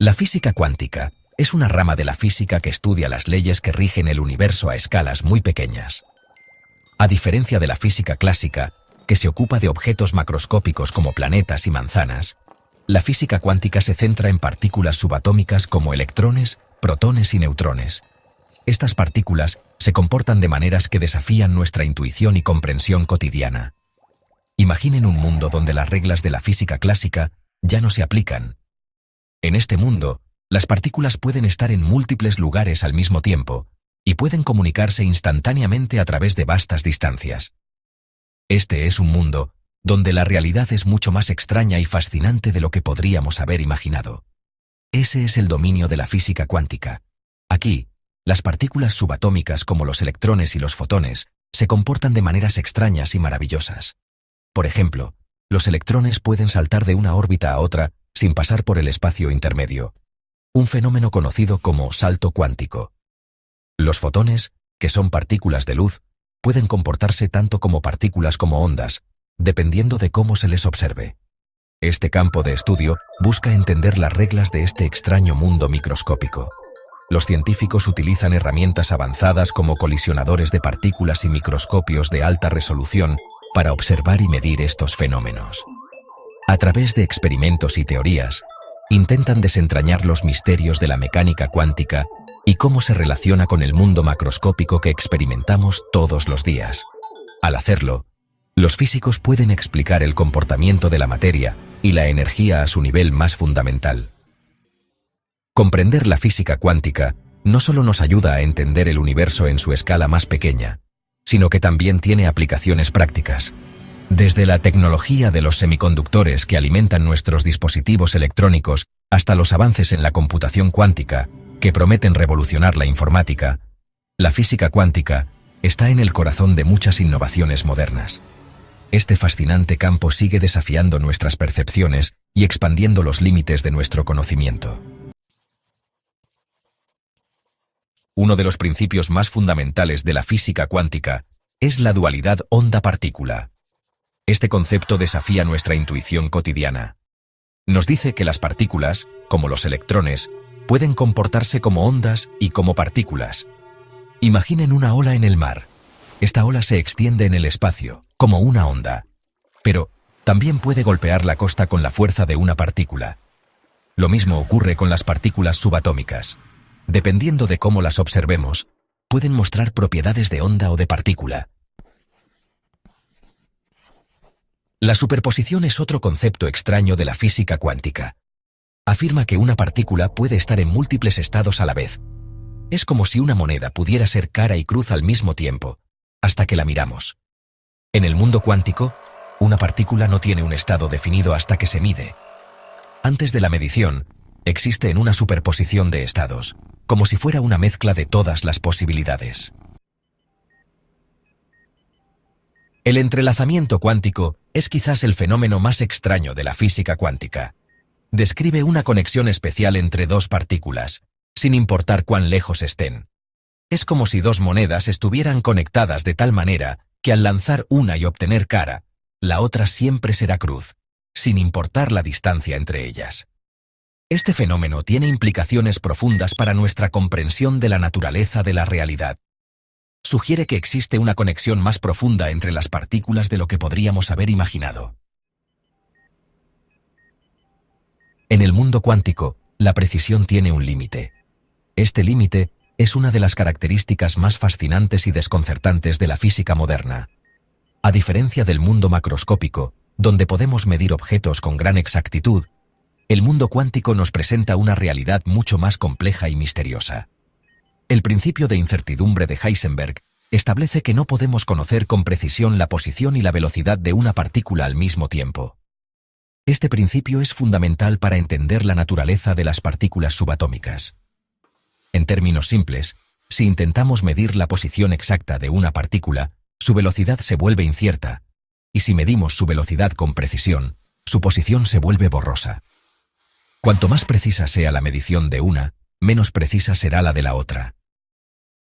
La física cuántica es una rama de la física que estudia las leyes que rigen el universo a escalas muy pequeñas. A diferencia de la física clásica, que se ocupa de objetos macroscópicos como planetas y manzanas, la física cuántica se centra en partículas subatómicas como electrones, protones y neutrones. Estas partículas se comportan de maneras que desafían nuestra intuición y comprensión cotidiana. Imaginen un mundo donde las reglas de la física clásica ya no se aplican. En este mundo, las partículas pueden estar en múltiples lugares al mismo tiempo y pueden comunicarse instantáneamente a través de vastas distancias. Este es un mundo donde la realidad es mucho más extraña y fascinante de lo que podríamos haber imaginado. Ese es el dominio de la física cuántica. Aquí, las partículas subatómicas como los electrones y los fotones se comportan de maneras extrañas y maravillosas. Por ejemplo, los electrones pueden saltar de una órbita a otra sin pasar por el espacio intermedio, un fenómeno conocido como salto cuántico. Los fotones, que son partículas de luz, pueden comportarse tanto como partículas como ondas, dependiendo de cómo se les observe. Este campo de estudio busca entender las reglas de este extraño mundo microscópico. Los científicos utilizan herramientas avanzadas como colisionadores de partículas y microscopios de alta resolución para observar y medir estos fenómenos. A través de experimentos y teorías, intentan desentrañar los misterios de la mecánica cuántica y cómo se relaciona con el mundo macroscópico que experimentamos todos los días. Al hacerlo, los físicos pueden explicar el comportamiento de la materia y la energía a su nivel más fundamental. Comprender la física cuántica no solo nos ayuda a entender el universo en su escala más pequeña, sino que también tiene aplicaciones prácticas. Desde la tecnología de los semiconductores que alimentan nuestros dispositivos electrónicos hasta los avances en la computación cuántica, que prometen revolucionar la informática, la física cuántica está en el corazón de muchas innovaciones modernas. Este fascinante campo sigue desafiando nuestras percepciones y expandiendo los límites de nuestro conocimiento. Uno de los principios más fundamentales de la física cuántica es la dualidad onda-partícula. Este concepto desafía nuestra intuición cotidiana. Nos dice que las partículas, como los electrones, pueden comportarse como ondas y como partículas. Imaginen una ola en el mar. Esta ola se extiende en el espacio, como una onda, pero también puede golpear la costa con la fuerza de una partícula. Lo mismo ocurre con las partículas subatómicas. Dependiendo de cómo las observemos, pueden mostrar propiedades de onda o de partícula. La superposición es otro concepto extraño de la física cuántica. Afirma que una partícula puede estar en múltiples estados a la vez. Es como si una moneda pudiera ser cara y cruz al mismo tiempo, hasta que la miramos. En el mundo cuántico, una partícula no tiene un estado definido hasta que se mide. Antes de la medición, existe en una superposición de estados, como si fuera una mezcla de todas las posibilidades. El entrelazamiento cuántico es quizás el fenómeno más extraño de la física cuántica. Describe una conexión especial entre dos partículas, sin importar cuán lejos estén. Es como si dos monedas estuvieran conectadas de tal manera que al lanzar una y obtener cara, la otra siempre será cruz, sin importar la distancia entre ellas. Este fenómeno tiene implicaciones profundas para nuestra comprensión de la naturaleza de la realidad. Sugiere que existe una conexión más profunda entre las partículas de lo que podríamos haber imaginado. En el mundo cuántico, la precisión tiene un límite. Este límite es una de las características más fascinantes y desconcertantes de la física moderna. A diferencia del mundo macroscópico, donde podemos medir objetos con gran exactitud, el mundo cuántico nos presenta una realidad mucho más compleja y misteriosa. El principio de incertidumbre de Heisenberg establece que no podemos conocer con precisión la posición y la velocidad de una partícula al mismo tiempo. Este principio es fundamental para entender la naturaleza de las partículas subatómicas. En términos simples, si intentamos medir la posición exacta de una partícula, su velocidad se vuelve incierta, y si medimos su velocidad con precisión, su posición se vuelve borrosa. Cuanto más precisa sea la medición de una, menos precisa será la de la otra.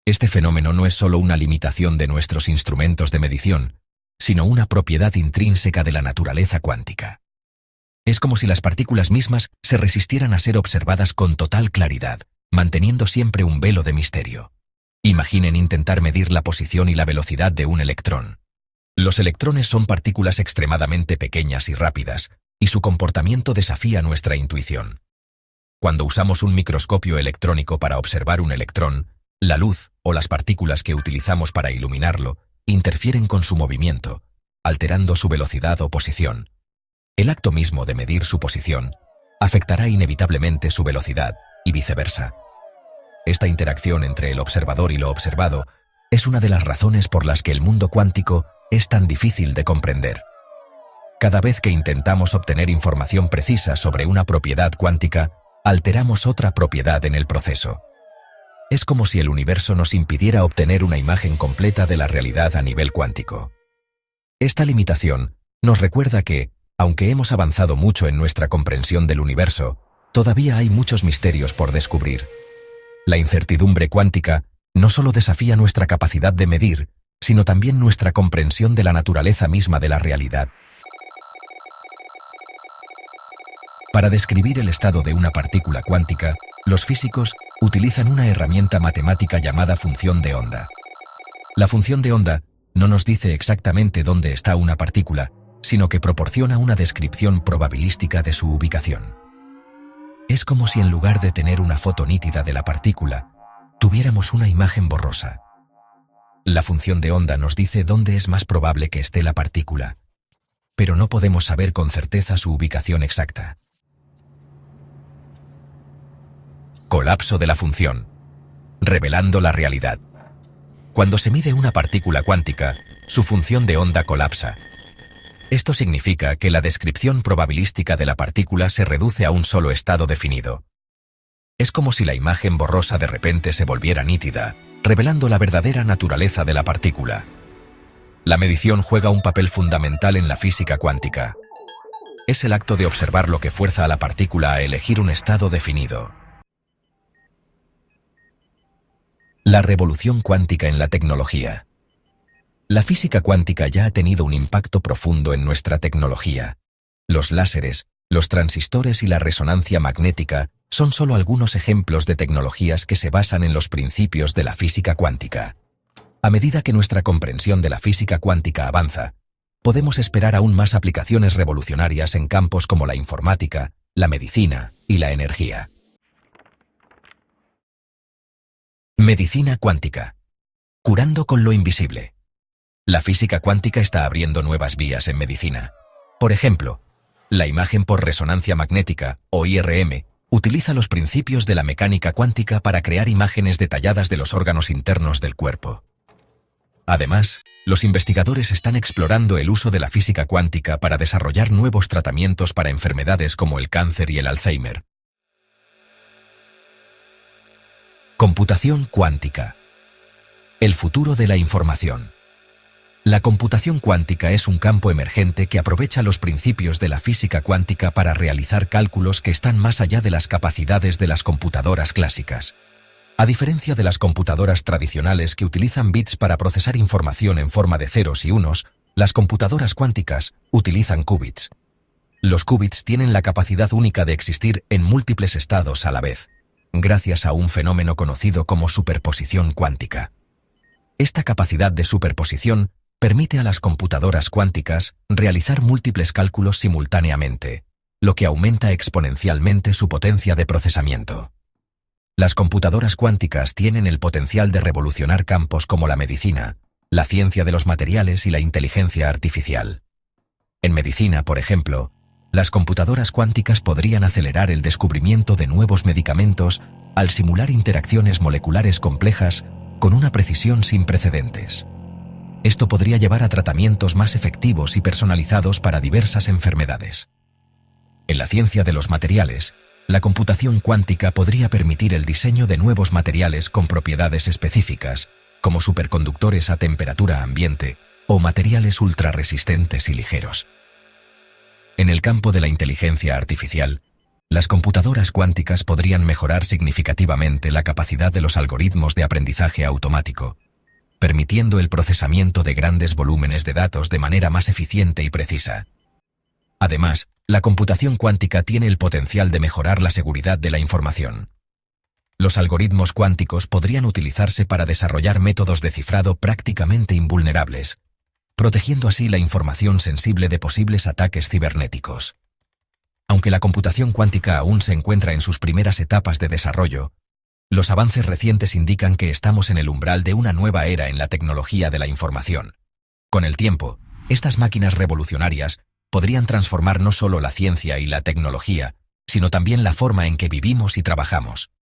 Este fenómeno no es solo una limitación de nuestros instrumentos de medición, sino una propiedad intrínseca de la naturaleza cuántica. Es como si las partículas mismas se resistieran a ser observadas con total claridad, manteniendo siempre un velo de misterio. Imaginen intentar medir la posición y la velocidad de un electrón. Los electrones son partículas extremadamente pequeñas y rápidas, y su comportamiento desafía nuestra intuición. Cuando usamos un microscopio electrónico para observar un electrón, la luz o las partículas que utilizamos para iluminarlo interfieren con su movimiento, alterando su velocidad o posición. El acto mismo de medir su posición afectará inevitablemente su velocidad y viceversa. Esta interacción entre el observador y lo observado es una de las razones por las que el mundo cuántico es tan difícil de comprender. Cada vez que intentamos obtener información precisa sobre una propiedad cuántica, alteramos otra propiedad en el proceso. Es como si el universo nos impidiera obtener una imagen completa de la realidad a nivel cuántico. Esta limitación nos recuerda que, aunque hemos avanzado mucho en nuestra comprensión del universo, todavía hay muchos misterios por descubrir. La incertidumbre cuántica no solo desafía nuestra capacidad de medir, sino también nuestra comprensión de la naturaleza misma de la realidad. Para describir el estado de una partícula cuántica, los físicos utilizan una herramienta matemática llamada función de onda. La función de onda no nos dice exactamente dónde está una partícula, sino que proporciona una descripción probabilística de su ubicación. Es como si en lugar de tener una foto nítida de la partícula, tuviéramos una imagen borrosa. La función de onda nos dice dónde es más probable que esté la partícula, pero no podemos saber con certeza su ubicación exacta. Colapso de la función. Revelando la realidad. Cuando se mide una partícula cuántica, su función de onda colapsa. Esto significa que la descripción probabilística de la partícula se reduce a un solo estado definido. Es como si la imagen borrosa de repente se volviera nítida, revelando la verdadera naturaleza de la partícula. La medición juega un papel fundamental en la física cuántica. Es el acto de observar lo que fuerza a la partícula a elegir un estado definido. La revolución cuántica en la tecnología. La física cuántica ya ha tenido un impacto profundo en nuestra tecnología. Los láseres, los transistores y la resonancia magnética son solo algunos ejemplos de tecnologías que se basan en los principios de la física cuántica. A medida que nuestra comprensión de la física cuántica avanza, podemos esperar aún más aplicaciones revolucionarias en campos como la informática, la medicina y la energía. Medicina cuántica. Curando con lo invisible. La física cuántica está abriendo nuevas vías en medicina. Por ejemplo, la imagen por resonancia magnética, o IRM, utiliza los principios de la mecánica cuántica para crear imágenes detalladas de los órganos internos del cuerpo. Además, los investigadores están explorando el uso de la física cuántica para desarrollar nuevos tratamientos para enfermedades como el cáncer y el Alzheimer. Computación cuántica. El futuro de la información. La computación cuántica es un campo emergente que aprovecha los principios de la física cuántica para realizar cálculos que están más allá de las capacidades de las computadoras clásicas. A diferencia de las computadoras tradicionales que utilizan bits para procesar información en forma de ceros y unos, las computadoras cuánticas utilizan qubits. Los qubits tienen la capacidad única de existir en múltiples estados a la vez, gracias a un fenómeno conocido como superposición cuántica. Esta capacidad de superposición permite a las computadoras cuánticas realizar múltiples cálculos simultáneamente, lo que aumenta exponencialmente su potencia de procesamiento. Las computadoras cuánticas tienen el potencial de revolucionar campos como la medicina, la ciencia de los materiales y la inteligencia artificial. En medicina, por ejemplo, las computadoras cuánticas podrían acelerar el descubrimiento de nuevos medicamentos al simular interacciones moleculares complejas con una precisión sin precedentes. Esto podría llevar a tratamientos más efectivos y personalizados para diversas enfermedades. En la ciencia de los materiales, la computación cuántica podría permitir el diseño de nuevos materiales con propiedades específicas, como superconductores a temperatura ambiente o materiales ultrarresistentes y ligeros. En el campo de la inteligencia artificial, las computadoras cuánticas podrían mejorar significativamente la capacidad de los algoritmos de aprendizaje automático, permitiendo el procesamiento de grandes volúmenes de datos de manera más eficiente y precisa. Además, la computación cuántica tiene el potencial de mejorar la seguridad de la información. Los algoritmos cuánticos podrían utilizarse para desarrollar métodos de cifrado prácticamente invulnerables, protegiendo así la información sensible de posibles ataques cibernéticos. Aunque la computación cuántica aún se encuentra en sus primeras etapas de desarrollo, los avances recientes indican que estamos en el umbral de una nueva era en la tecnología de la información. Con el tiempo, estas máquinas revolucionarias podrían transformar no solo la ciencia y la tecnología, sino también la forma en que vivimos y trabajamos.